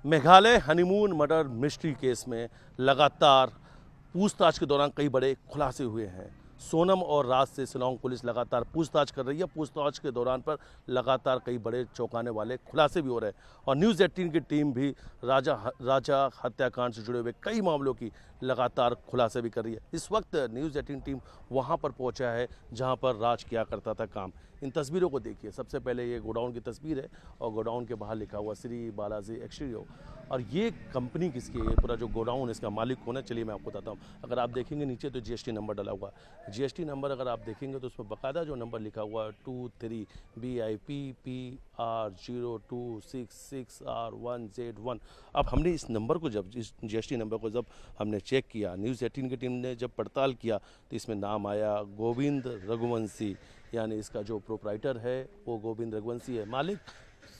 Meghalaya honeymoon murder mystery case में लगातार पूछताछ के दौरान कई बड़े खुलासे हुए हैं। सोनम और राज से शिलांग पुलिस लगातार पूछताछ कर रही है। पूछताछ के दौरान पर लगातार कई बड़े चौंकाने वाले खुलासे भी हो रहे हैं और न्यूज़ 18 की टीम भी राजा हत्याकांड से जुड़े हुए कई मामलों की लगातार खुलासे भी कर रही है। इस वक्त न्यूज़ 18 टीम वहां पर पहुंचा है जहां पर राज किया करता था काम। इन तस्वीरों को देखिए। सबसे पहले ये गोडाउन की तस्वीर है और गोडाउन के बाहर लिखा हुआ श्री बालाजी एक्सटीरियो। और ये कंपनी किसकी है, पूरा जो गोडाउन इसका मालिक कौन है, चलिए मैं आपको बताता हूँ। अगर आप देखेंगे नीचे तो जीएसटी नंबर डला हुआ है। जीएसटी नंबर अगर आप देखेंगे तो उसमें बाकायदा जो नंबर लिखा हुआ है 23BIPPR0266R1Z1। अब हमने इस नंबर को जब इस जीएसटी नंबर को जब हमने चेक किया, न्यूज़ 18 की टीम ने जब पड़ताल किया तो इसमें नाम आया गोविंद रघुवंशी, यानी इसका जो प्रोप्राइटर है वो गोविंद रघुवंशी है, मालिक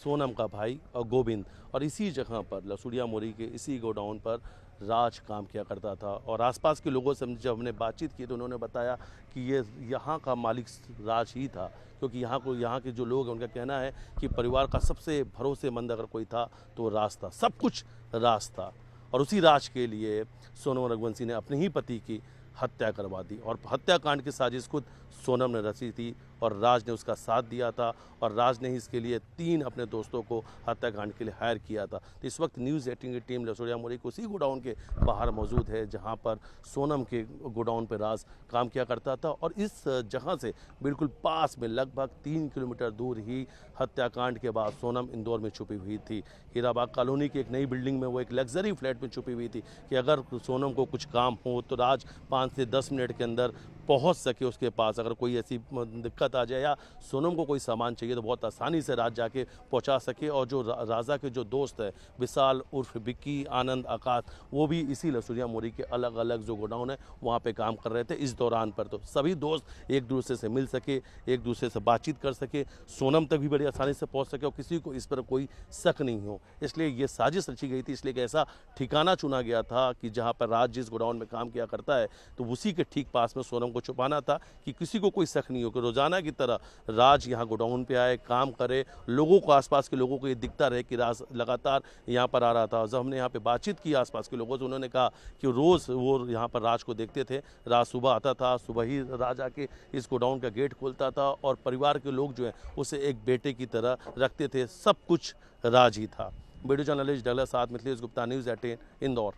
सोनम का भाई और गोविंद। और इसी जगह पर लसूड़िया मोरी के इसी गोडाउन पर राज काम किया करता था। और आसपास के लोगों से जब हमने बातचीत की तो उन्होंने बताया कि ये यहाँ का मालिक राज ही था, क्योंकि यहाँ के जो लोग हैं उनका कहना है कि परिवार का सबसे भरोसेमंद अगर कोई था तो राज था, सब कुछ राज था। और उसी राज के लिए सोनम रघुवंशी ने अपने ही पति की हत्या करवा दी और हत्याकांड की साजिश खुद सोनम ने रची थी और राज ने उसका साथ दिया था। और राज ने ही इसके लिए 3 अपने दोस्तों को हत्याकांड के लिए हायर किया था। तो इस वक्त न्यूज़ 18 की टीम लसूड़िया मोरी को उसी गोडाउन के बाहर मौजूद है जहां पर सोनम के गोडाउन पर राज काम किया करता था। और इस जगह से बिल्कुल पास में लगभग 3 किलोमीटर दूर ही हत्याकांड के बाद सोनम इंदौर में छुपी हुई थी। हीराबाग कॉलोनी की एक नई बिल्डिंग में वो एक लग्जरी फ्लैट में छुपी हुई थी कि अगर सोनम को कुछ काम हो तो राज 5 से 10 मिनट के अंदर पहुंच सके उसके पास। अगर कोई ऐसी दिक्कत आ जाए या सोनम को कोई सामान चाहिए तो बहुत आसानी से राज जाके पहुंचा सके। और जो राजा के जो दोस्त है विशाल उर्फ बिक्की, आनंद, आकाश, वो भी इसी लसूड़िया मोरी के अलग अलग जो गोडाउन है वहाँ पे काम कर रहे थे इस दौरान पर। तो सभी दोस्त एक दूसरे से मिल सके, एक दूसरे से बातचीत कर सके, सोनम तक भी बड़ी आसानी से पहुँच सके और किसी को इस पर कोई शक नहीं हो। इसलिए ये साजिश रची गई थी। इसलिए एक ऐसा ठिकाना चुना गया था कि जहाँ पर राज जिस गोडाउन में काम किया करता है तो उसी के ठीक पास में सोनम को छुपाना था कि किसी को कोई शक नहीं हो कि रोजाना की तरह राज यहाँ गोडाउन पे आए, काम करे, लोगों को, आसपास के लोगों को ये दिखता रहे कि राज लगातार यहाँ पर आ रहा था। जब हमने यहाँ पे बातचीत की आसपास के लोगों से, उन्होंने कहा कि रोज वो यहाँ पर राज को देखते थे। राज सुबह आता था, सुबह ही राज आके इस गोडाउन का गेट खोलता था और परिवार के लोग जो है उसे एक बेटे की तरह रखते थे। सब कुछ राज ही था। वीडियो जर्नलिस्ट डगलस साथ मिथिलेश गुप्ता, न्यूज़ 18 इंदौर।